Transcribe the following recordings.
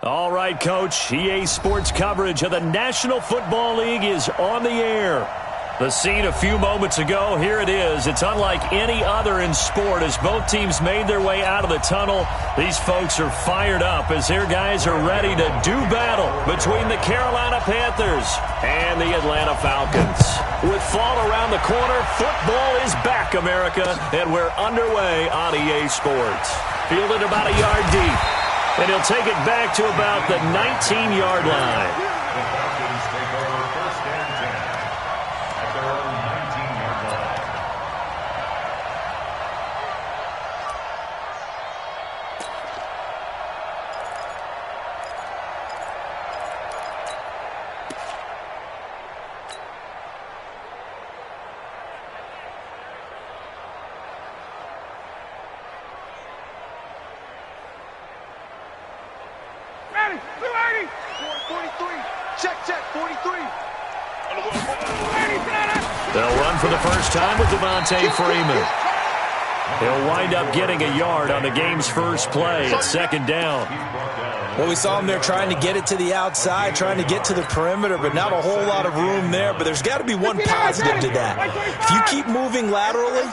All right, Coach. EA Sports coverage of the National Football League is on the air. The scene a few moments ago, here it is. It's unlike any other in sport as both teams made their way out of the tunnel. These folks are fired up as their guys are ready to do battle between the Carolina Panthers and the Atlanta Falcons. With fall around the corner, football is back, America, and we're underway on EA Sports. Fielded about a yard deep. And he'll take it back to about the 19-yard line. They'll run for the first time with Devontae Freeman. He'll wind up getting a yard on the game's first play. It's second down. Well, we saw him there trying to get it to the outside, trying to get to the perimeter, but not a whole lot of room there. But there's got to be one positive to that. If you keep moving laterally,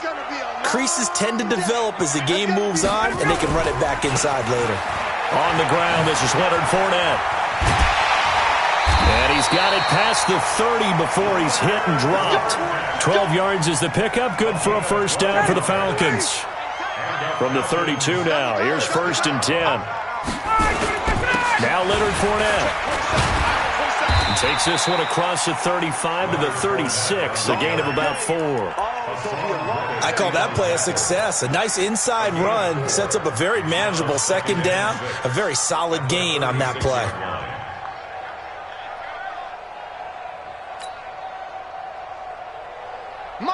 creases tend to develop as the game moves on, and they can run it back inside later. On the ground, this is Leonard Fournette. And he's got it past the 30 before he's hit and dropped. 12 yards is the pickup. Good for a first down for the Falcons. From the 32 now. Here's 1st and 10. Now Leonard Fournette. He takes this one across the 35 to the 36. A gain of about 4. I call that play a success. A nice inside run sets up a very manageable second down. A very solid gain on that play.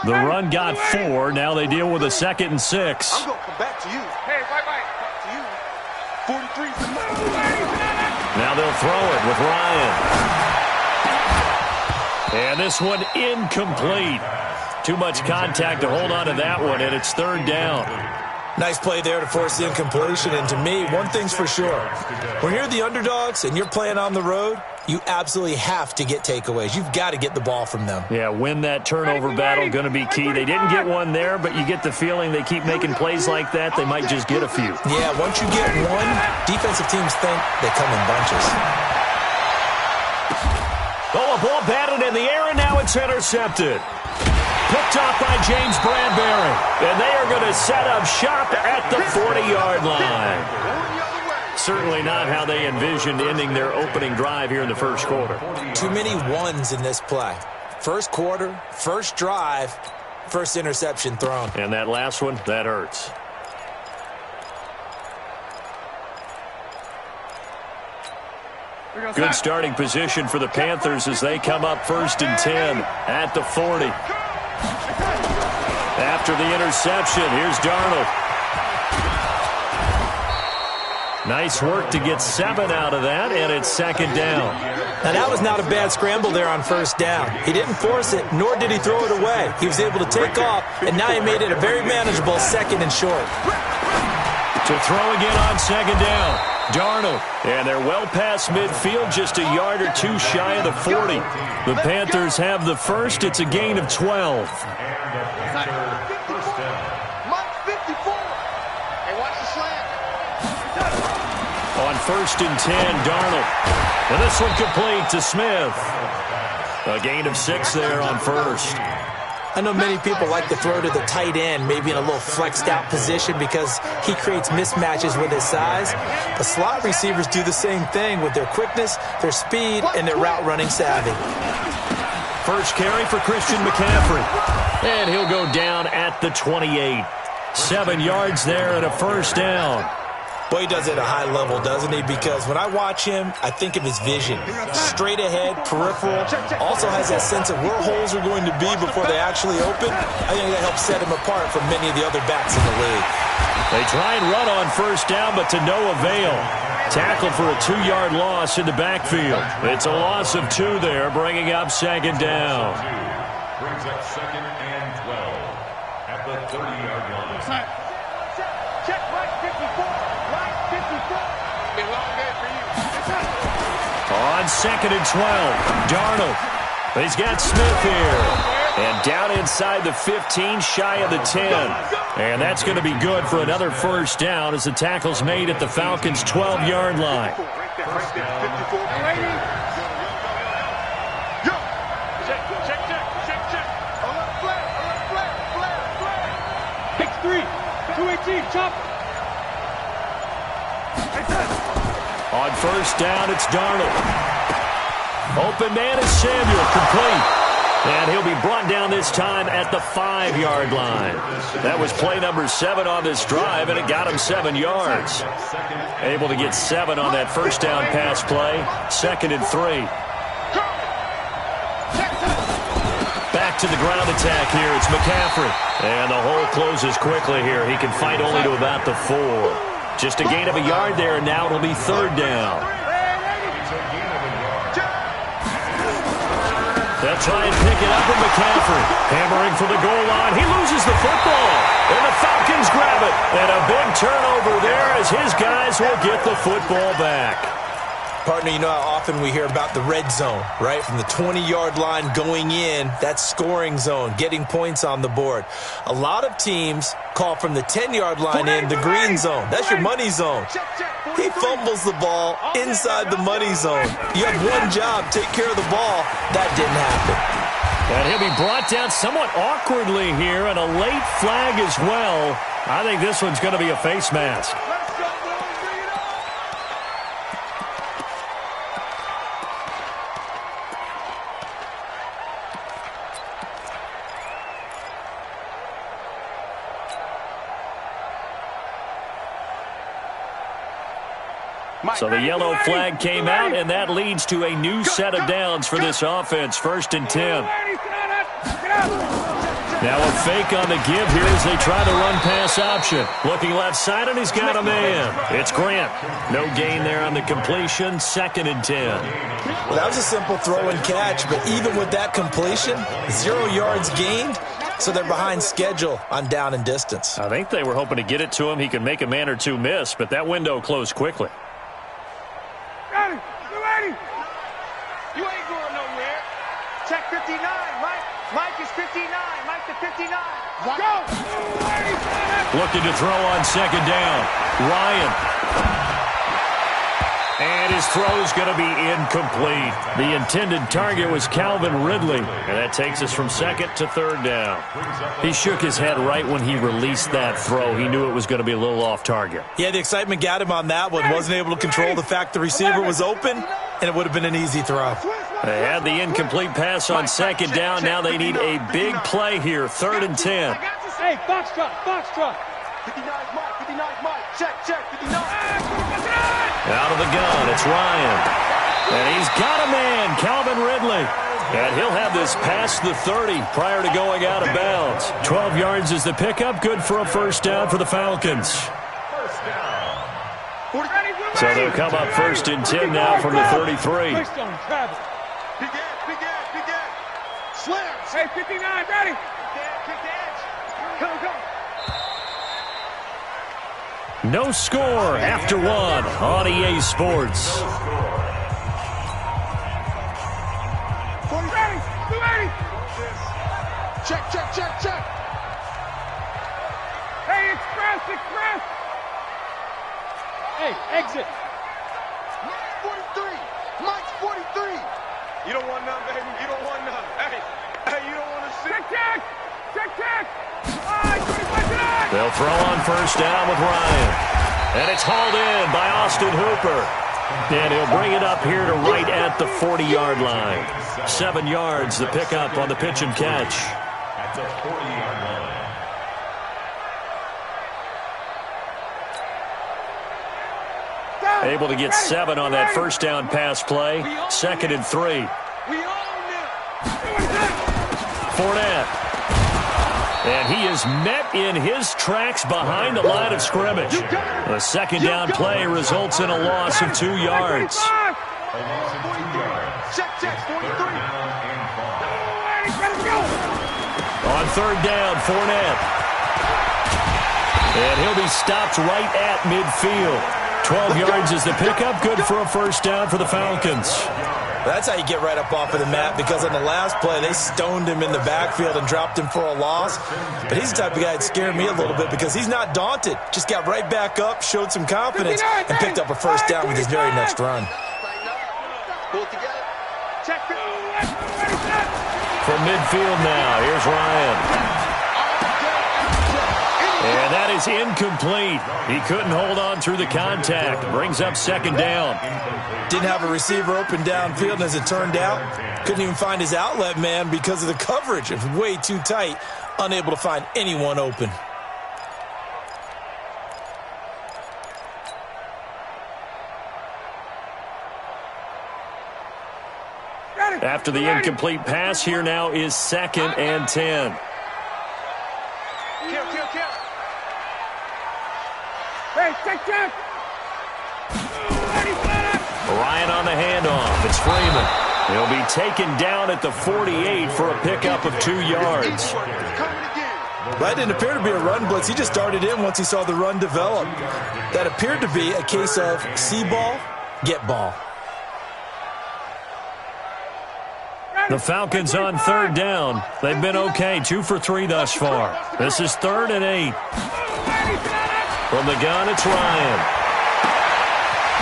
The run got 4. Now they deal with a 2nd and 6. I'm going to come back to you. Hey, back to you. 43. Now they'll throw it with Ryan. And this one incomplete. Too much contact to hold on to that one, and it's 3rd down. Nice play there to force the incompletion. And to me, one thing's for sure. When you're the underdogs and you're playing on the road, you absolutely have to get takeaways. You've got to get the ball from them. Yeah, win that turnover battle, going to be key. They didn't get one there, but you get the feeling they keep making plays like that, they might just get a few. Yeah, once you get one, defensive teams think they come in bunches. Oh, a ball batted in the air, and now it's intercepted. Picked off by James Bradbury. And they are going to set up shop at the 40-yard line. Certainly not how they envisioned ending their opening drive here in the first quarter. Too many ones in this play. First quarter, first drive, first interception thrown. And that last one, that hurts. Good starting position for the Panthers as they come up 1st and 10 at the 40. After the interception, here's Darnold. Nice work to get 7 out of that, and it's 2nd down. Now, that was not a bad scramble there on 1st down. He didn't force it, nor did he throw it away. He was able to take off, and now he made it a very manageable 2nd and short. To throw again on 2nd down. Darnold, and they're well past midfield, just a yard or 2 shy of the 40. The Panthers have the first. It's a gain of 12. On 1st and 10, Darnold. And this one complete to Smith. A gain of 6 there on 1st. I know many people like to throw to the tight end, maybe in a little flexed out position because he creates mismatches with his size. The slot receivers do the same thing with their quickness, their speed, and their route running savvy. First carry for Christian McCaffrey. And he'll go down at the 28. 7 yards there and a first down. Boy, he does it at a high level, doesn't he? Because when I watch him, I think of his vision. Straight ahead, peripheral. Also has that sense of where holes are going to be before they actually open. I think that helps set him apart from many of the other backs in the league. They try and run on first down, but to no avail. Tackled for a 2-yard loss in the backfield. It's a loss of 2 there, bringing up 2nd down. Brings up 2nd and 12 at the 30-yard line. Check right 54. Right 54. Be a long day for you. on 2nd and 12. Darnold. He's got Smith here. And down inside the 15, shy of the 10. And that's going to be good for another first down as the tackle's made at the Falcons' 12-yard line. On first down, it's Darnold. Open man is Samuel, complete. And he'll be brought down this time at the 5-yard line. That was play number 7 on this drive, and it got him 7 yards. Able to get 7 on that first down pass play. 2nd and 3. Back to the ground attack here. It's McCaffrey. And the hole closes quickly here. He can fight only to about the 4. Just a gain of a yard there, and now it'll be 3rd down. They'll try and pick it up with McCaffrey. Hammering for the goal line. He loses the football. And the Falcons grab it. And a big turnover there as his guys will get the football back. Partner, you know how often we hear about the red zone, right? From the 20-yard line going in, that's scoring zone, getting points on the board. A lot of teams call from the 10-yard line in the green zone. That's your money zone. He fumbles the ball inside the money zone. You have one job, take care of the ball. That didn't happen. And he'll be brought down somewhat awkwardly here, and a late flag as well. I think this one's going to be a face mask. So the yellow flag came out, and that leads to a new set of downs for this offense. 1st and 10. Now a fake on the give here as they try the run-pass option. Looking left side, and he's got a man. It's Grant. No gain there on the completion. 2nd and 10. Well, that was a simple throw and catch, but even with that completion, 0 yards gained, so they're behind schedule on down and distance. I think they were hoping to get it to him. He could make a man or two miss, but that window closed quickly. You ain't going nowhere. Check 59, Mike. Mike is 59. Mike to 59. Go! Looking to throw on 2nd down. Ryan. And his throw's going to be incomplete. The intended target was Calvin Ridley. And that takes us from 2nd to 3rd down. He shook his head right when he released that throw. He knew it was going to be a little off target. Yeah, the excitement got him on that one. Wasn't able to control the fact the receiver was open, and it would have been an easy throw. They had the incomplete pass on 2nd down. Now they need a big play here. 3rd and 10. Hey, box truck. 59 Mike. 59 Mike. Check. 59. Out of the gun, it's Ryan. And he's got a man, Calvin Ridley. And he'll have this past the 30 prior to going out of bounds. 12 yards is the pickup. Good for a first down for the Falcons. So they'll come up 1st and 10 now from the 33. Big edge. Slam. Hey, 59, ready. Kick the edge. Go. No score after 1 on EA Sports. Check. Hey, express. Hey, exit. Mike's 43. You don't want none, baby. You don't want none. Hey, you don't want to sit. Check. They'll throw on first down with Ryan. And it's hauled in by Austin Hooper. And he'll bring it up here to right at the 40-yard line. 7 yards, the pickup on the pitch and catch. At the 40-yard line. Able to get 7 on that first down pass play. 2nd and 3. Fournette. And he is met in his tracks behind the line of scrimmage. The 2nd down play results in a loss of 2 yards. On 3rd down, Fournette. And he'll be stopped right at midfield. 12 yards is the pickup. Good for a first down for the Falcons. That's how you get right up off of the mat, because on the last play, they stoned him in the backfield and dropped him for a loss. But he's the type of guy that scared me a little bit because he's not daunted. Just got right back up, showed some confidence, and picked up a first down with his very next run. From midfield now, here's Ryan. And that is incomplete. He couldn't hold on through the contact. Brings up second down. Didn't have a receiver open downfield, and as it turned out, couldn't even find his outlet man because of the coverage. It was way too tight, unable to find anyone open. After the incomplete pass, here now is 2nd and 10. Kill. Hey, check. Ryan on the handoff. It's Freeman. He'll be taken down at the 48 for a pickup of 2 yards. That didn't appear to be a run blitz. He just started in once he saw the run develop. That appeared to be a case of see ball, get ball. The Falcons on 3rd down. They've been okay, 2 for 3 thus far. This is 3rd and 8. From the gun, it's Ryan.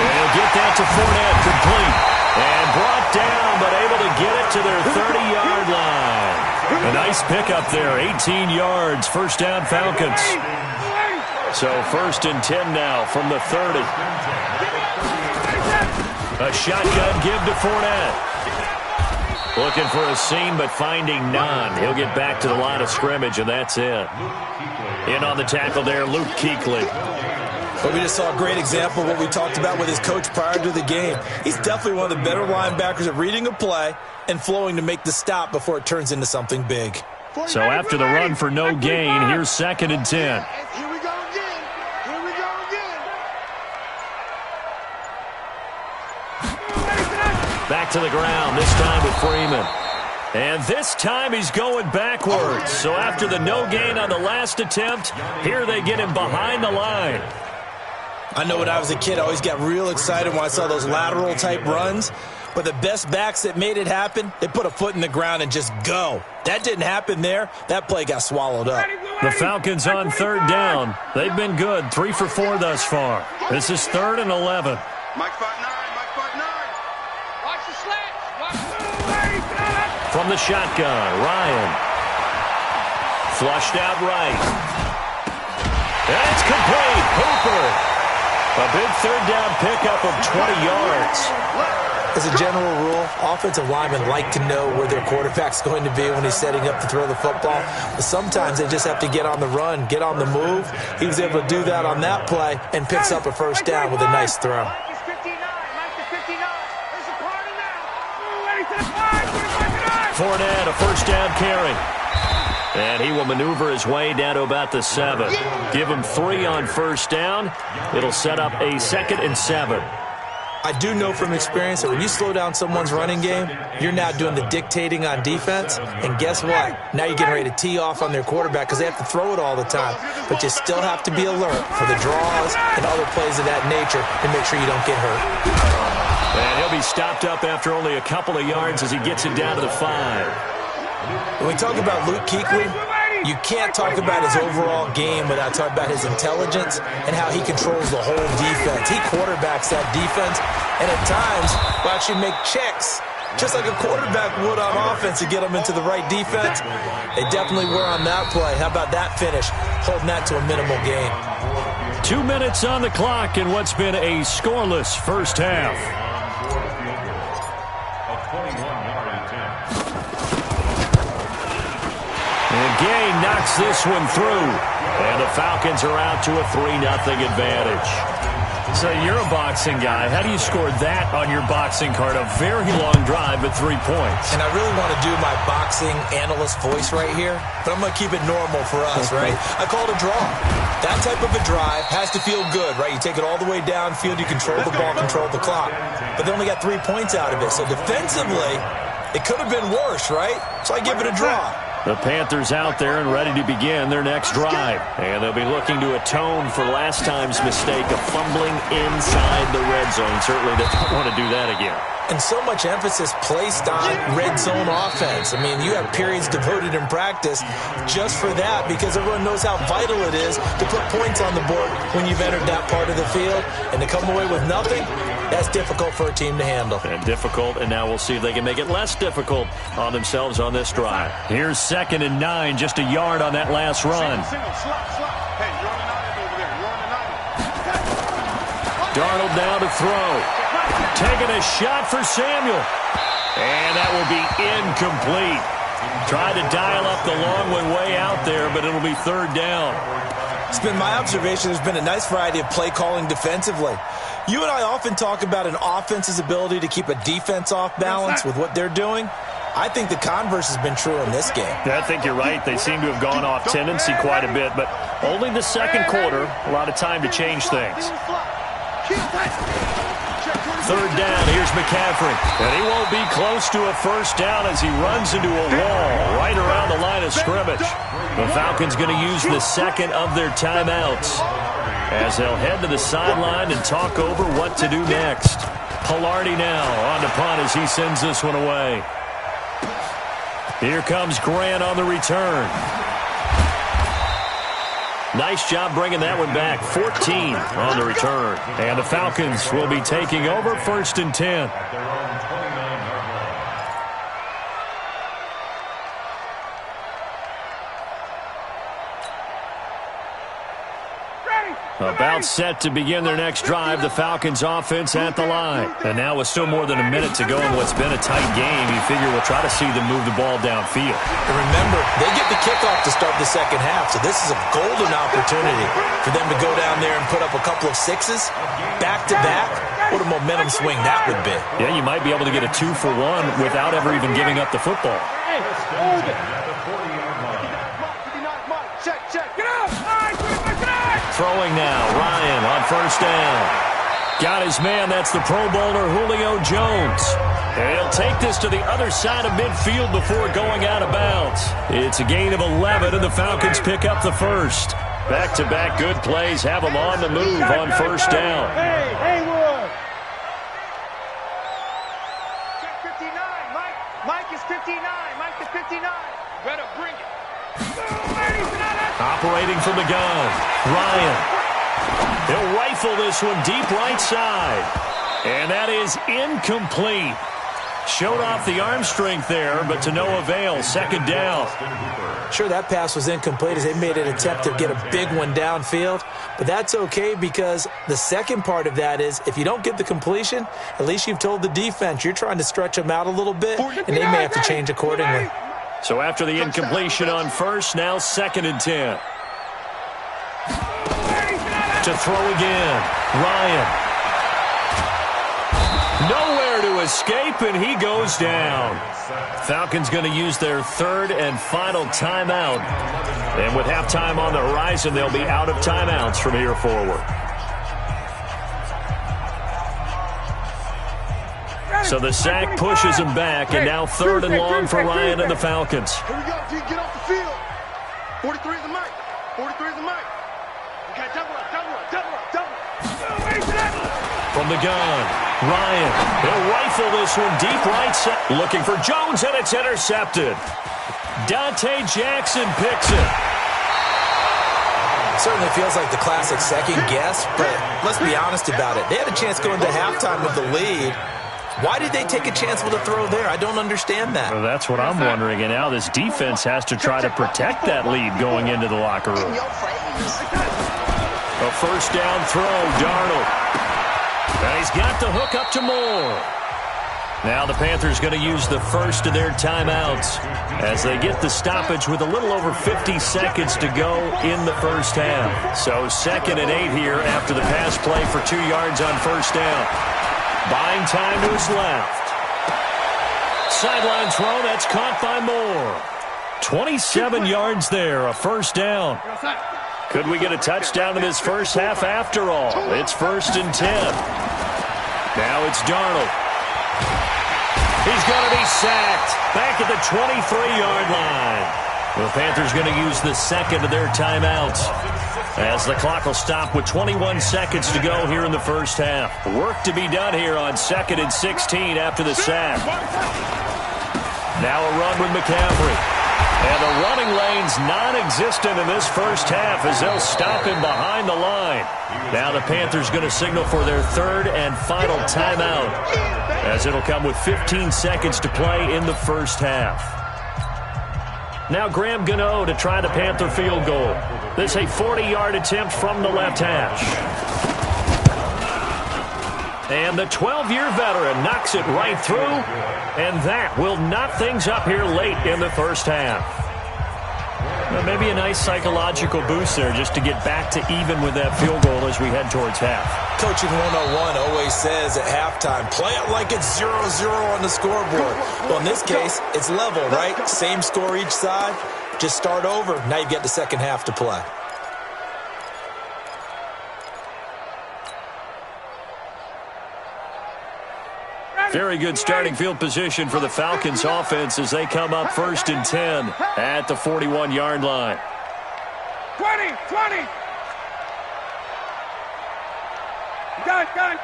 And he'll get that to Fournette, complete. And brought down, but able to get it to their 30-yard line. A nice pickup there, 18 yards, first down Falcons. So 1st and 10 now from the 30. A shotgun give to Fournette. Looking for a seam, but finding none. He'll get back to the line of scrimmage, and that's it. In on the tackle there, Luke Kuechly. But we just saw a great example of what we talked about with his coach prior to the game. He's definitely one of the better linebackers at reading a play and flowing to make the stop before it turns into something big. So after the run for no gain, here's 2nd and 10. Here we go again. Back to the ground, this time with Freeman. And this time he's going backwards. So after the no gain on the last attempt, here they get him behind the line. I know when I was a kid, I always got real excited when I saw those lateral-type runs. But the best backs that made it happen, they put a foot in the ground and just go. That didn't happen there. That play got swallowed up. The Falcons on 3rd down. They've been good, 3 for 4 thus far. This is 3rd and 11. Mike 5-9. Watch the slats. From the shotgun, Ryan. Flushed out right. And it's complete. Hooper. A big 3rd down pickup of 20 yards. As a general rule, offensive linemen like to know where their quarterback's going to be when he's setting up to throw the football. But sometimes they just have to get on the run, get on the move. He was able to do that on that play and picks up a first down with a nice throw. Fournette, a first down carry. And he will maneuver his way down to about the 7. Give him 3 on first down. It'll set up a 2nd and 7. I do know from experience that when you slow down someone's running game, you're now doing the dictating on defense. And guess what? Now you're getting ready to tee off on their quarterback because they have to throw it all the time. But you still have to be alert for the draws and other plays of that nature to make sure you don't get hurt. And he'll be stopped up after only a couple of yards as he gets it down to the 5. When we talk about Luke Kuechly, you can't talk about his overall game without talking about his intelligence and how he controls the whole defense. He quarterbacks that defense and at times will actually make checks, just like a quarterback would on offense to get them into the right defense. They definitely were on that play. How about that finish, holding that to a minimal gain. 2 minutes on the clock in what's been a scoreless first half. And Gay knocks this one through. And the Falcons are out to a 3-0 advantage. So you're a boxing guy. How do you score that on your boxing card? A very long drive at 3 points. And I really want to do my boxing analyst voice right here, but I'm going to keep it normal for us, right? I call it a draw. That type of a drive has to feel good, right? You take it all the way downfield, you control the ball, control the clock. But they only got 3 points out of it. So defensively, it could have been worse, right? So I give it a draw. The Panthers out there and ready to begin their next drive. And they'll be looking to atone for last time's mistake of fumbling inside the red zone. Certainly they don't want to do that again. And so much emphasis placed on red zone offense. I mean, you have periods devoted in practice just for that because everyone knows how vital it is to put points on the board when you've entered that part of the field. And to come away with nothing, that's difficult for a team to handle. And difficult, and now we'll see if they can make it less difficult on themselves on this drive. Here's 2nd and 9, just a yard on that last run. Hey, you're on the 90 over there. You're on the 90. Darnold now to throw. Taking a shot for Samuel. And that will be incomplete. Tried to dial up the long one way out there, but it'll be 3rd down. It's been my observation there's been a nice variety of play calling defensively. You and I often talk about an offense's ability to keep a defense off balance with what they're doing. I think the converse has been true in this game. I think you're right. They seem to have gone off tendency quite a bit, but only the second quarter, a lot of time to change things. 3rd down, here's McCaffrey. And he won't be close to a 1st down as he runs into a wall right around the line of scrimmage. The Falcons going to use the 2nd of their timeouts as they'll head to the sideline and talk over what to do next. Pilardi now on to punt as he sends this one away. Here comes Grant on the return. Nice job bringing that one back. 14 on the return. And the Falcons will be taking over 1st and 10. About set to begin their next drive, the Falcons offense at the line. And now with still more than a minute to go in what's been a tight game, you figure we'll try to see them move the ball downfield. And remember, they get the kickoff to start the second half, so this is a golden opportunity for them to go down there and put up a couple of sixes back-to-back. What a momentum swing that would be. Yeah, you might be able to get a 2-for-1 without ever even giving up the football. Hey, hold it. Check, check. Get up. Throwing now, Ryan on 1st down. Got his man, that's the Pro Bowler Julio Jones. And he'll take this to the other side of midfield before going out of bounds. It's a gain of 11, and the Falcons pick up the 1st. Back-to-back good plays have them on the move on 1st down. Hey, Haywood. Check 59, Mike. Mike is 59. Mike to 59. Better bring it. Operating from the gun, Ryan. He'll rifle this one deep right side. And that is incomplete. Showed off the arm strength there, but to no avail. 2nd down. Sure, that pass was incomplete as they made an attempt to get a big one downfield. But that's okay because the second part of that is if you don't get the completion, at least you've told the defense you're trying to stretch them out a little bit, and they may have to change accordingly. So after the incompletion on 1st, now 2nd and 10. To throw again, Ryan. Nowhere to escape, and he goes down. Falcons going to use their 3rd and final timeout. And with halftime on the horizon, they'll be out of timeouts from here forward. So the sack pushes him back, and now 3rd and long for Ryan and the Falcons. Here we go, G. Get off the field. 43 is the mic. 43 is the mic. Okay, double up. From the gun, Ryan. He'll rifle this one deep right side. Looking for Jones, and it's intercepted. Dante Jackson picks it. Certainly feels like the classic second guess, but let's be honest about it. They had a chance going to halftime with the lead. Why did they take a chance with a throw there? I don't understand that. Well, that's what I'm wondering. And now this defense has to try to protect that lead going into the locker room. A 1st down throw, Darnold. And he's got the hook up to Moore. Now the Panthers going to use the 1st of their timeouts as they get the stoppage with a little over 50 seconds to go in the 1st half. So 2nd and 8 here after the pass play for 2 yards on 1st down. Buying time to his left. Sideline throw, that's caught by Moore. 27 yards there, a 1st down. Could we get a touchdown in this 1st half after all? It's 1st and 10. Now it's Darnold. He's going to be sacked back at the 23-yard line. The Panthers going to use the second of their timeouts, as the clock will stop with 21 seconds to go here in the first half. Work to be done here on 2nd and 16 after the sack. Now a run with McCaffrey. And the running lane's non-existent in this first half as they'll stop him behind the line. Now the Panthers going to signal for their third and final timeout, as it'll come with 15 seconds to play in the first half. Now Graham Gano to try the Panther field goal. This a 40-yard attempt from the left hash. And the 12-year veteran knocks it right through, and that will knot things up here late in the first half. Well, maybe a nice psychological boost there just to get back to even with that field goal as we head towards half. Coaching 101 always says at halftime, play it like it's 0-0 on the scoreboard. Well, in this case, it's level, right? Same score each side. Just start over. Now you get the second half to play. Very good starting field position for the Falcons offense as they come up 1st and 10 at the 41-yard line. 20.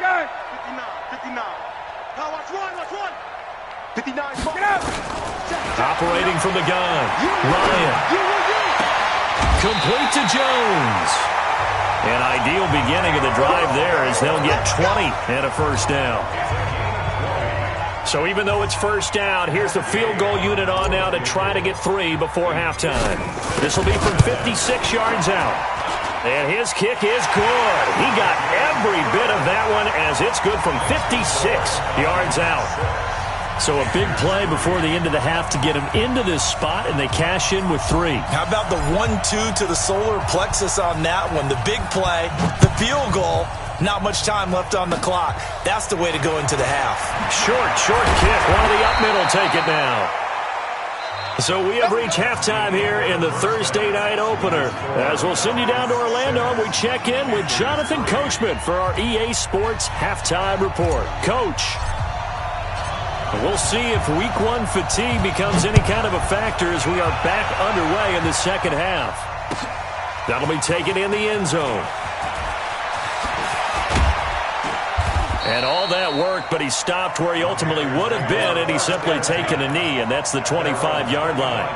Gun. 59. Now watch one. 59. Get up. Operating from the gun. Ryan. Complete to Jones. An ideal beginning of the drive there as they'll get 20 and a first down. So even though it's first down, here's the field goal unit on now to try to get 3 before halftime. This will be from 56 yards out. And his kick is good. He got every bit of that one as it's good from 56 yards out. So a big play before the end of the half to get him into this spot, and they cash in with 3. How about the 1-2 to the solar plexus on that one? The big play, the field goal. Not much time left on the clock. That's the way to go into the half. Short kick. One of the up middle take it now. So we have reached halftime here in the Thursday night opener. As we'll send you down to Orlando, we check in with Jonathan Coachman for our EA Sports halftime report. Coach, we'll see if week 1 fatigue becomes any kind of a factor as we are back underway in the second half. That'll be taken in the end zone. And all that work, but he stopped where he ultimately would have been, and he's simply taken a knee, and that's the 25-yard line.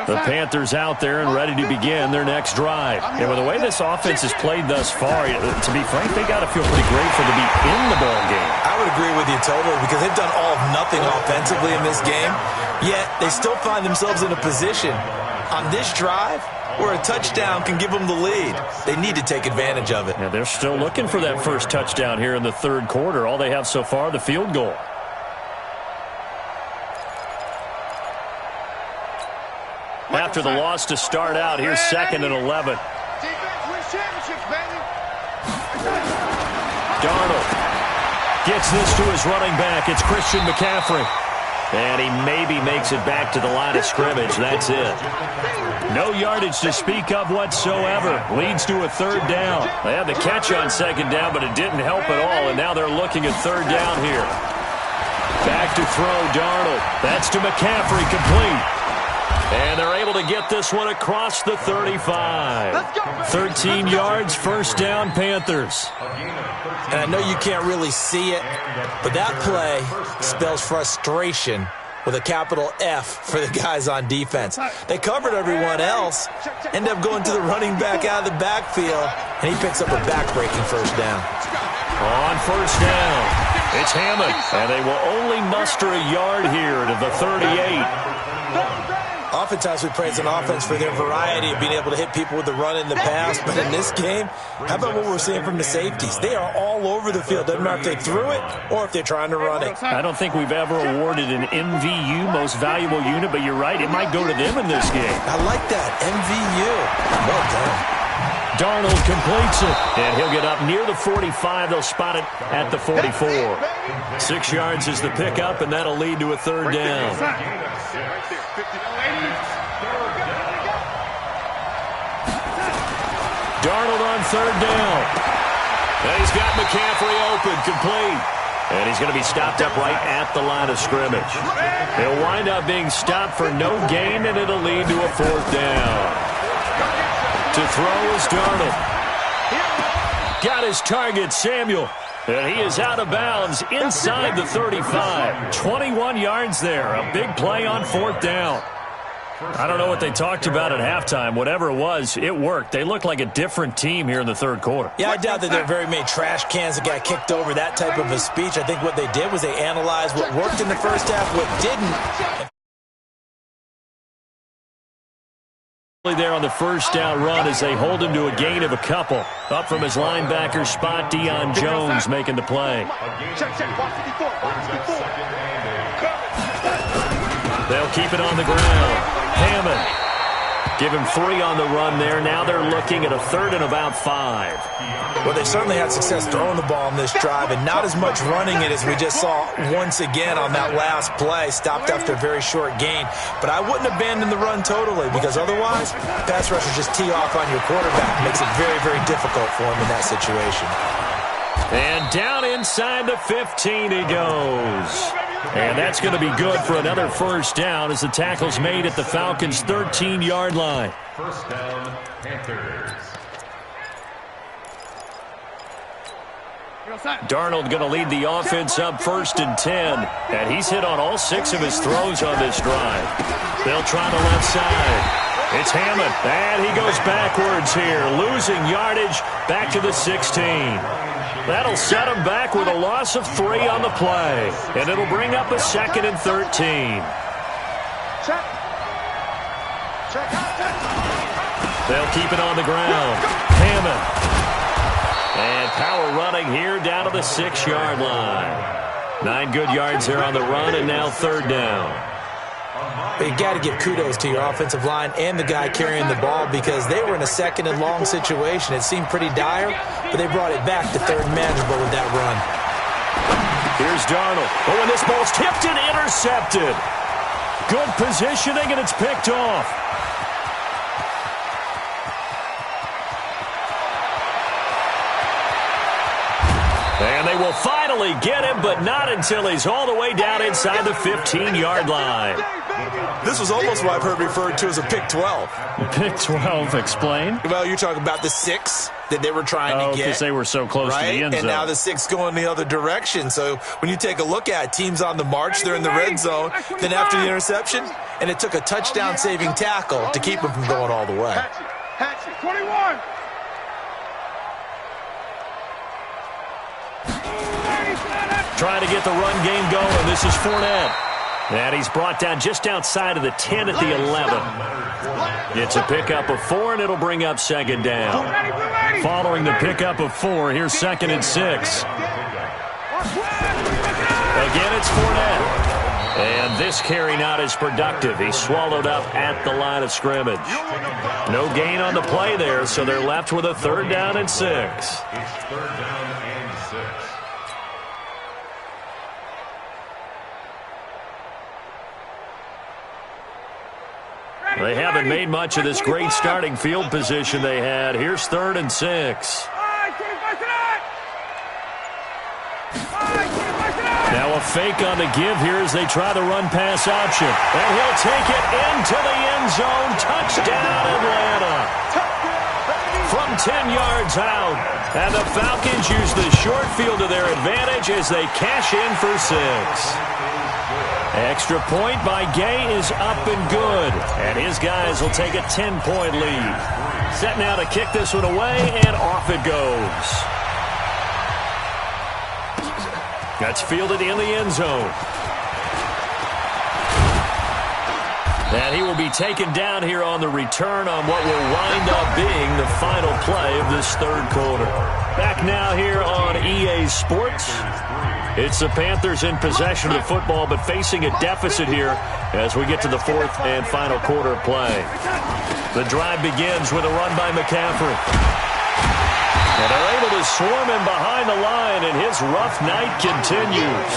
The Panthers out there and ready to begin their next drive. And with the way this offense has played thus far, to be frank, they got to feel pretty grateful to be in the ball game. I would agree with you totally, because they've done all of nothing offensively in this game, yet they still find themselves in a position on this drive where a touchdown can give them the lead. They need to take advantage of it. Yeah, they're still looking for that first touchdown here in the third quarter. All they have so far, the field goal. After the loss to start out, here's 2nd and 11. Darnold gets this to his running back. It's Christian McCaffrey. And he maybe makes it back to the line of scrimmage. That's it. No yardage to speak of whatsoever. Leads to a third down. They had the catch on second down, but it didn't help at all. And now they're looking at third down here. Back to throw, Darnold. That's to McCaffrey, complete. And they're able to get this one across the 35. 13 yards, first down, Panthers. And I know you can't really see it, but that play spells frustration with a capital F for the guys on defense. They covered everyone else, end up going to the running back out of the backfield, and he picks up a back-breaking first down. On first down, it's Hammond, and they will only muster a yard here to the 38. Oftentimes we praise an offense for their variety of being able to hit people with the run and the pass, but in this game, how about what we're seeing from the safeties? They are all over the field. Doesn't matter if they threw it or if they're trying to run it. I don't think we've ever awarded an MVU, most valuable unit, but you're right, it might go to them in this game. I like that, MVU. Well done. Darnold completes it, and he'll get up near the 45. They'll spot it at the 44. 6 yards is the pickup, and that'll lead to a third down. Darnold on third down. And he's got McCaffrey open, complete. And he's going to be stopped up right at the line of scrimmage. He'll wind up being stopped for no gain, and it'll lead to a 4th down. To throw is Darnold. Got his target, Samuel. And he is out of bounds inside the 35. 21 yards there. A big play on 4th down. I don't know what they talked about at halftime. Whatever it was, it worked. They look like a different team here in the 3rd quarter. Yeah, I doubt that there are very many trash cans that got kicked over, that type of a speech. I think what they did was they analyzed what worked in the first half, what didn't. There on the 1st down run as they hold him to a gain of a couple. Up from his linebacker spot, Deion Jones making the play. They'll keep it on the ground. Hammond. Give him 3 on the run there. Now they're looking at a 3rd and about 5. Well, they certainly had success throwing the ball in this drive, and not as much running it as we just saw once again on that last play. Stopped after a very short gain. But I wouldn't abandon the run totally, because otherwise, pass rushers just tee off on your quarterback. Makes it very, very difficult for him in that situation. And down inside the 15 he goes. And that's going to be good for another 1st down as the tackle's made at the Falcons' 13-yard line. 1st down, Panthers. Darnold going to lead the offense up 1st and 10. And he's hit on all 6 of his throws on this drive. They'll try the left side. It's Hammond. And he goes backwards here, losing yardage back to the 16. That'll set him back with a loss of 3 on the play. And it'll bring up a 2nd and 13. They'll keep it on the ground. Hammond. And power running here down to the 6-yard line. 9 good yards there on the run, and now 3rd down. But you got to give kudos to your offensive line and the guy carrying the ball, because they were in a 2nd and long situation. It seemed pretty dire, but they brought it back to 3rd and manageable with that run. Here's Darnold. Oh, and this ball's tipped and intercepted. Good positioning, and it's picked off. And they will finally get him, but not until he's all the way down inside the 15-yard line. This was almost what I've heard referred to as a pick 12. Pick 12, explain. Well, you're talking about the 6 that they were trying to get. Because they were so close to the end zone. And now the 6 going the other direction. So when you take a look at teams on the march, they're in the red zone. Then after the interception, and it took a touchdown-saving tackle to keep them from going all the way. Hatchet, 21. Trying to get the run game going. This is Fournette. And he's brought down just outside of the 10 at the 11. It's a pickup of 4, and it'll bring up 2nd down. Following the pickup of 4, here's 2nd and 6. Again, it's Fournette. And this carry not as productive. He's swallowed up at the line of scrimmage. No gain on the play there, so they're left with a 3rd down and 6. It's 3rd down and 6. They haven't made much of this great starting field position they had. Here's 3rd and 6. Now a fake on the give here as they try the run-pass option. And he'll take it into the end zone. Touchdown, Atlanta. From 10 yards out. And the Falcons use the short field to their advantage as they cash in for 6. Extra point by Gay is up and good. And his guys will take a 10-point lead. Set now to kick this one away, and off it goes. That's fielded in the end zone. And he will be taken down here on the return on what will wind up being the final play of this 3rd quarter. Back now here on EA Sports. It's the Panthers in possession of the football, but facing a deficit here as we get to the 4th and final quarter of play. The drive begins with a run by McCaffrey. And they're able to swarm him behind the line, and his rough night continues.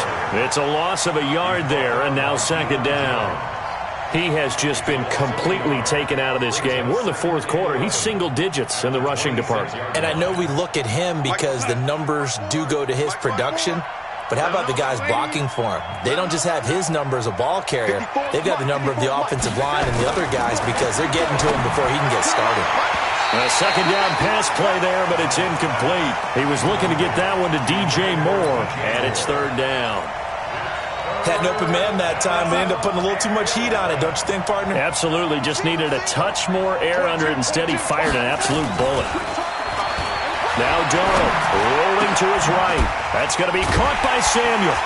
It's a loss of a yard there, and now 2nd down. He has just been completely taken out of this game. We're in the fourth quarter. He's single digits in the rushing department. And I know we look at him because the numbers do go to his production. But how about the guys blocking for him? They don't just have his number as a ball carrier. They've got the number of the offensive line and the other guys because they're getting to him before he can get started. A second down pass play there, but it's incomplete. He was looking to get that one to DJ Moore, and it's third down. Had an open man that time, but ended up putting a little too much heat on it, don't you think, partner? Absolutely. Just needed a touch more air under it. Instead, he fired an absolute bullet. Now Darnold rolling to his right. That's going to be caught by Samuel.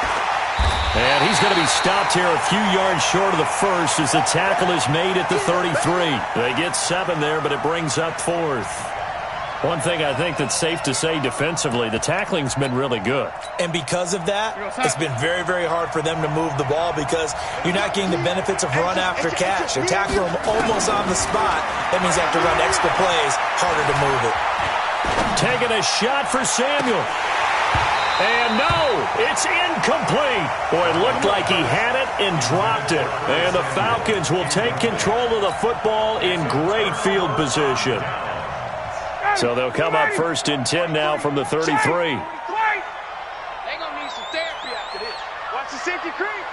And he's going to be stopped here a few yards short of the first as the tackle is made at the 33. They get 7 there, but it brings up fourth. One thing I think that's safe to say defensively, the tackling's been really good. And because of that, it's been very, very hard for them to move the ball because you're not getting the benefits of run after catch. They're tackling them almost on the spot. That means they have to run extra plays, harder to move it. Taking a shot for Samuel. And no, it's incomplete. Boy, it looked like he had it and dropped it. And the Falcons will take control of the football in great field position. So they'll come up first and 10 now from the 33. They're going to need some therapy after this. Watch the safety creep.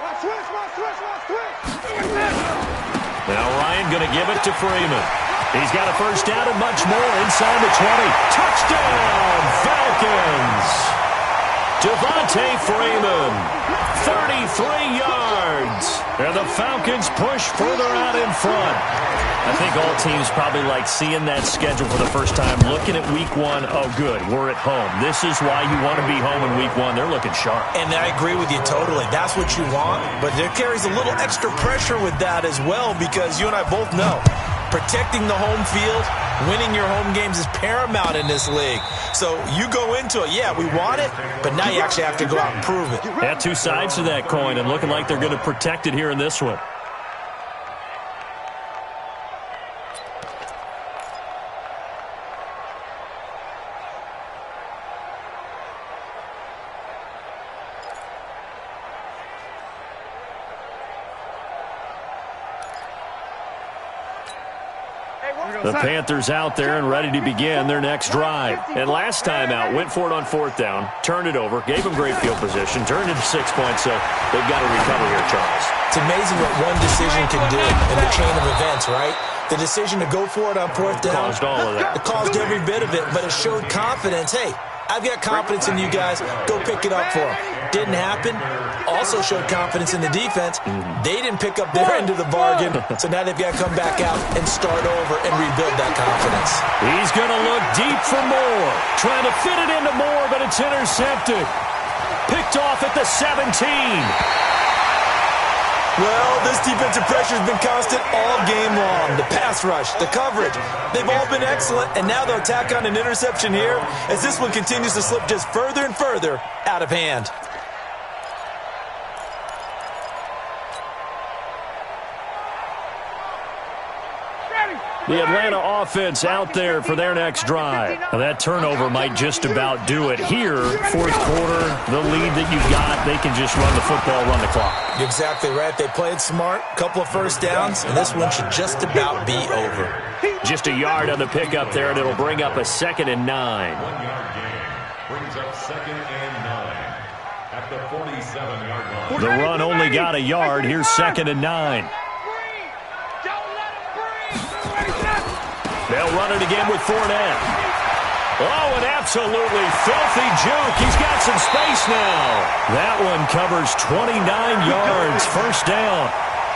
Watch switch. Now Ryan going to give it to Freeman. He's got a first down and much more inside the 20. Touchdown, Falcons! Devontae Freeman, 33 yards. And the Falcons push further out in front. I think all teams probably like seeing that schedule for the first time, looking at week one. Oh, good, we're at home. This is why you want to be home in week one. They're looking sharp. And I agree with you totally. That's what you want. But there carries a little extra pressure with that as well because you and I both know protecting the home field, winning your home games is paramount in this league. So you go into it, yeah, we want it, but now you actually have to go out and prove it. Yeah, two sides to that coin and looking like they're going to protect it here in this one. The Panthers out there and ready to begin their next drive. And last time out, went for it on fourth down, turned it over, gave them great field position, turned it to 6 points, so they've got to recover here, Charles. It's amazing what one decision can do in the chain of events, right? The decision to go for it on fourth down. Caused all of that. It caused every bit of it, but it showed confidence. Hey, I've got confidence in you guys. Go pick it up for them. Didn't happen. Also showed confidence in the defense. They didn't pick up their end of the bargain, so now they've got to come back out and start over and rebuild that confidence. He's going to look deep for Moore. Trying to fit it into Moore, but it's intercepted. Picked off at the 17. Well, this defensive pressure has been constant all game long. The pass rush, the coverage, they've all been excellent, and now they'll tack on an interception here as this one continues to slip just further and further out of hand. The Atlanta offense out there for their next drive. Now that turnover might just about do it. Here, fourth quarter, the lead that you got, they can just run the football, run the clock. You're exactly right. They played smart, couple of first downs, and this one should just about be over. Just a yard on the pickup there, and it'll bring up a 2nd and 9. 1 yard gain brings up 2nd and 9 at the 47-yard line. The run only got a yard. Here's 2nd and 9. They'll run it again with Fournette. Oh, an absolutely filthy juke. He's got some space now. That one covers 29 yards. First down.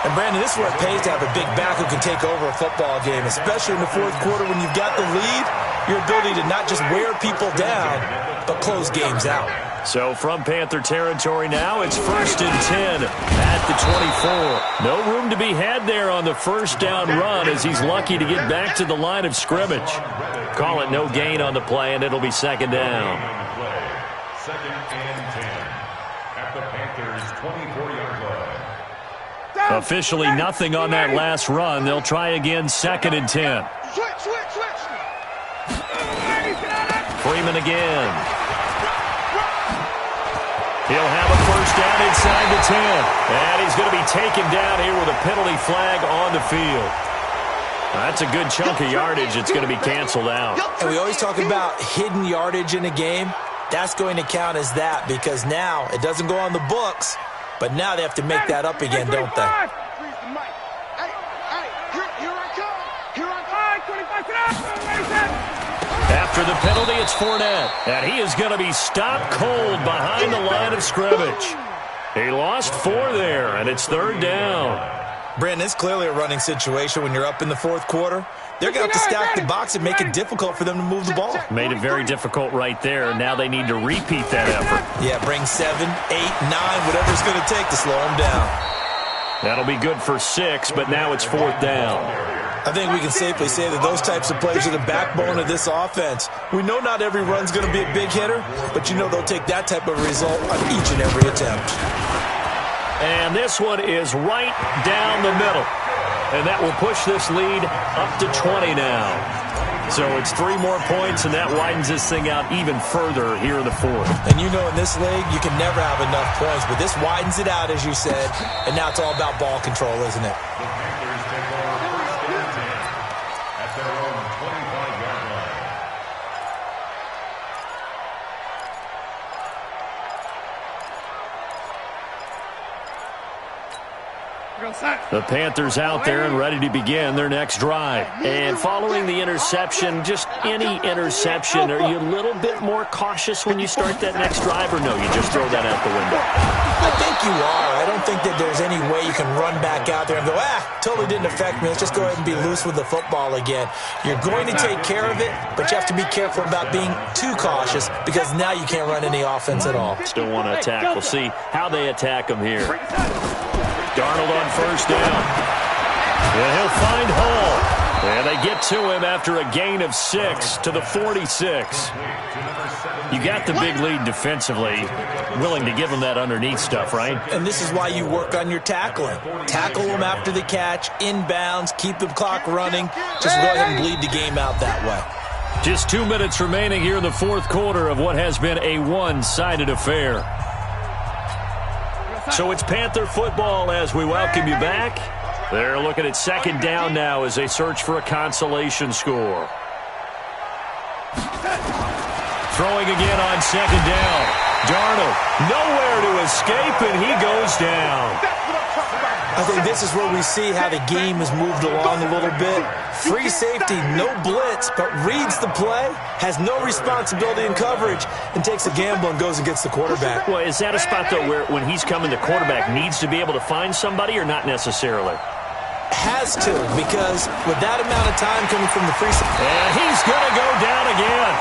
And, Brandon, this is where it pays to have a big back who can take over a football game, especially in the fourth quarter when you've got the lead, your ability to not just wear people down, but close games out. So from Panther territory now, it's 1st and 10 at the 24. No room to be had there on the first down run as he's lucky to get back to the line of scrimmage. Call it no gain on the play, and it'll be 2nd down. 2nd and 10 at the Panthers' 24-yard line. Officially nothing on that last run. They'll try again, 2nd and 10. Freeman again. He'll have a first down inside the 10. And he's going to be taken down here with a penalty flag on the field. That's a good chunk of yardage. It's going to be canceled out. And we always talk about hidden yardage in a game. That's going to count as that because now it doesn't go on the books, but now they have to make that up again, don't they? After the penalty, it's Fournette, and he is going to be stopped cold behind the line of scrimmage. He lost 4 there, and it's 3rd down. Brandon, it's clearly a running situation when you're up in the 4th quarter. They're going to have to stack the box and make it difficult for them to move the ball. Made it very difficult right there. Now they need to repeat that effort. Yeah, bring 7, 8, 9, whatever it's going to take to slow them down. That'll be good for 6, but now it's 4th down. I think we can safely say that those types of plays are the backbone of this offense. We know not every run's going to be a big hitter, but you know they'll take that type of result on each and every attempt. And this one is right down the middle. And that will push this lead up to 20 now. So it's 3 more points, and that widens this thing out even further here in the 4th. And you know in this league, you can never have enough points, but this widens it out, as you said, and now it's all about ball control, isn't it? The Panthers take over first and 10 at their own 25-yard line. The Panthers out there and ready to begin their next drive. And following the interception, just any interception, are you a little bit more cautious when you start that next drive, or no, you just throw that out the window? I think you are. I don't think that there's any way you can run back out there and go, totally didn't affect me. Let's just go ahead and be loose with the football again. You're going to take care of it, but you have to be careful about being too cautious because now you can't run any offense at all. Still want to attack. We'll see how they attack them here. Darnold on first down. And he'll find Hall. And they get to him after a gain of 6 to the 46. You got the big lead defensively. Willing to give him that underneath stuff, right? And this is why you work on your tackling. Tackle them after the catch, inbounds, keep the clock running. Just go ahead and bleed the game out that way. Just 2 minutes remaining here in the 4th quarter of what has been a one-sided affair. So it's Panther football as we welcome you back. They're looking at 2nd down now as they search for a consolation score. Throwing again on 2nd down. Darnold nowhere to escape, and he goes down. I think this is where we see how the game has moved along a little bit. Free safety, no blitz, but reads the play, has no responsibility in coverage, and takes a gamble and goes and gets the quarterback. Well, is that a spot, though, where when he's coming, the quarterback needs to be able to find somebody or not necessarily? Has to, because with that amount of time coming from the free safety. And he's going to go down again.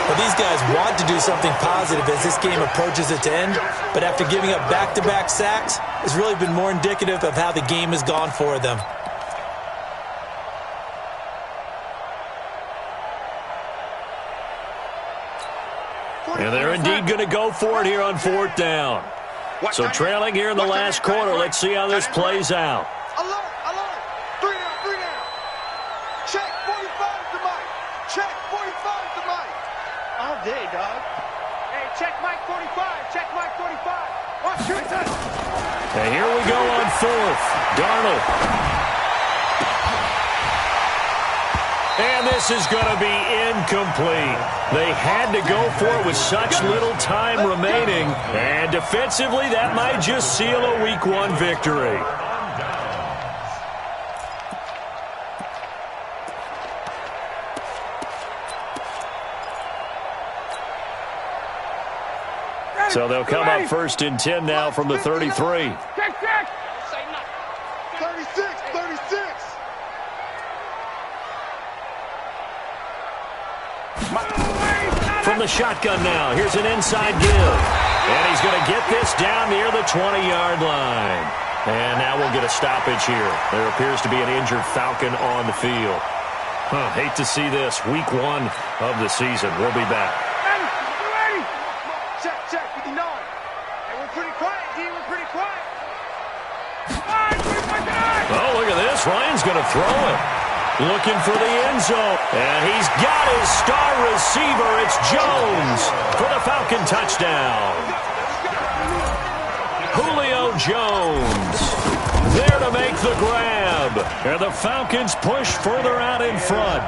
Well, these guys want to do something positive as this game approaches its end, but after giving up back-to-back sacks, it's really been more indicative of how the game has gone for them. And they're indeed going to go for it here on 4th down. So trailing here in the last quarter, let's see how this plays out. Alert, alert. 3 down, 3 down. Check 45 to Mike. Check 45 to Mike. All day, dog. Hey, check Mike 45. Check Mike 45. Watch your touch. And here we go on 4th. Darnold. And this is going to be incomplete. They had to go for it with such little time remaining. And defensively, that might just seal a Week 1 victory. So they'll come up 1st and 10 now from the 33. Check, check. 36, 36. From the shotgun now, here's an inside give. And he's going to get this down near the 20-yard line. And now we'll get a stoppage here. There appears to be an injured Falcon on the field. Hate to see this. Week 1 of the season. We'll be back. Check, check, 59. Hey, we're pretty quiet, D. We're pretty quiet. Oh, look at this. Ryan's going to throw it. Looking for the end zone. And he's got his star receiver. It's Jones for the Falcon touchdown. Jones. There to make the grab. And the Falcons push further out in front.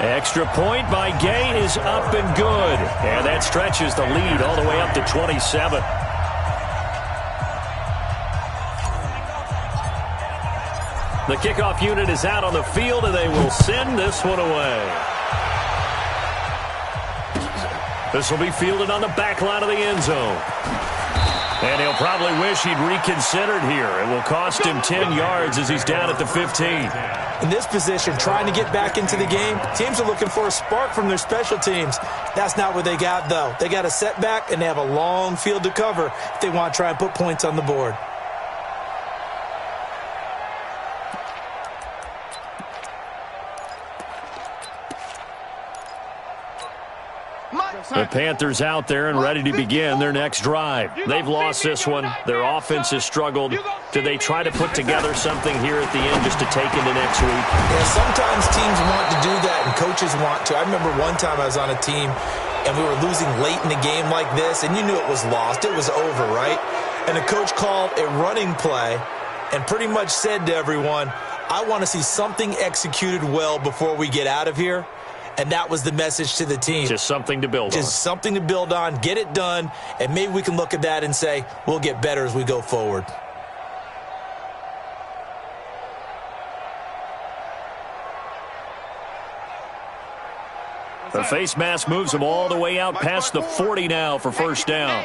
Extra point by Gay is up and good. And that stretches the lead all the way up to 27. The kickoff unit is out on the field, and they will send this one away. This will be fielded on the back line of the end zone. And he'll probably wish he'd reconsidered here. It will cost him 10 yards as he's down at the 15. In this position, trying to get back into the game, teams are looking for a spark from their special teams. That's not what they got, though. They got a setback, and they have a long field to cover if they want to try and put points on the board. The Panthers out there and ready to begin their next drive. They've lost this one. Their offense has struggled. Do they try to put together something here at the end just to take into next week? Yeah, sometimes teams want to do that and coaches want to. I remember one time I was on a team and we were losing late in the game like this, and you knew it was lost. It was over, right? And the coach called a running play and pretty much said to everyone, I want to see something executed well before we get out of here. And that was the message to the team. Just something to build on. Just something to build on, get it done, and maybe we can look at that and say, we'll get better as we go forward. The face mask moves him all the way out past the 40 now for first down.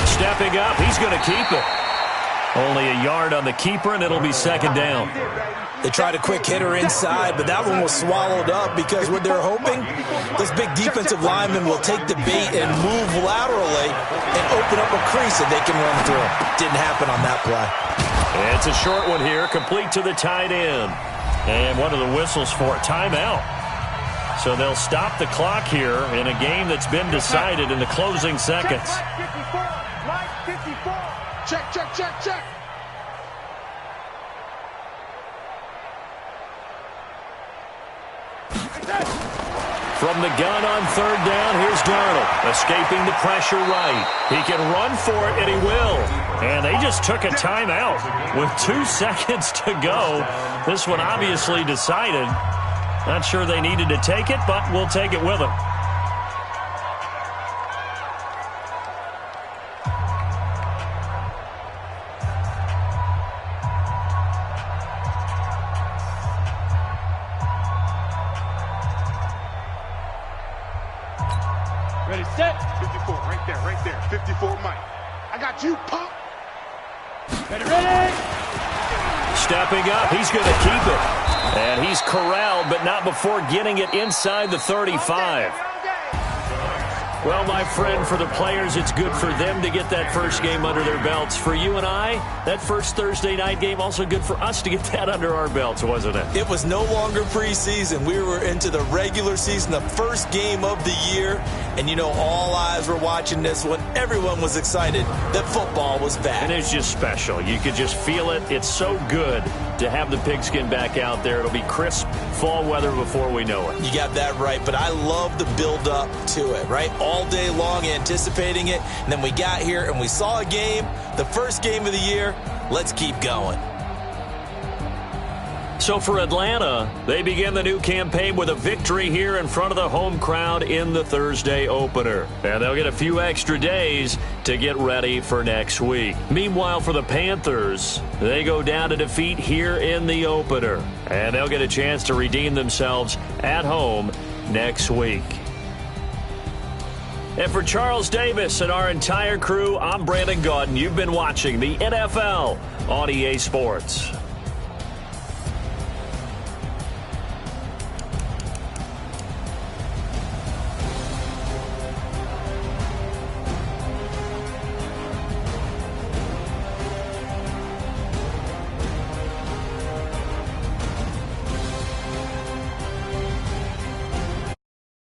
Stepping up, he's going to keep it. Only a yard on the keeper, and it'll be second down. They tried a quick hitter inside, but that one was swallowed up because what they're hoping, those big defensive linemen will take the bait and move laterally and open up a crease that they can run through. Didn't happen on that play. It's a short one here, complete to the tight end. And what are the whistles for? Timeout. So they'll stop the clock here in a game that's been decided in the closing seconds. Check, check, check, check. From the gun on third down, here's Darnold, escaping the pressure right. He can run for it, and he will. And they just took a timeout with 2 seconds to go. This one obviously decided. Not sure they needed to take it, but we'll take it with them. Ready, set. 54, right there. 54, Mike. I got you, pump. Ready. Stepping up, he's going to keep it. And he's corralled, but not before getting it inside the 35. Well, my friend, for the players, it's good for them to get that first game under their belts. For you and I, that first Thursday night game, also good for us to get that under our belts, wasn't it? It was no longer preseason. We were into the regular season, the first game of the year. And, you know, all eyes were watching this one. Everyone was excited that football was back. And it's just special. You could just feel it. It's so good to have the pigskin back out there. It'll be crisp fall weather before we know it. You got that right, but I love the build-up to it, right? All day long anticipating it, and then we got here and we saw a game, the first game of the year. Let's keep going. So for Atlanta, they begin the new campaign with a victory here in front of the home crowd in the Thursday opener. And they'll get a few extra days to get ready for next week. Meanwhile, for the Panthers, they go down to defeat here in the opener. And they'll get a chance to redeem themselves at home next week. And for Charles Davis and our entire crew, I'm Brandon Gaudin. You've been watching the NFL on EA Sports.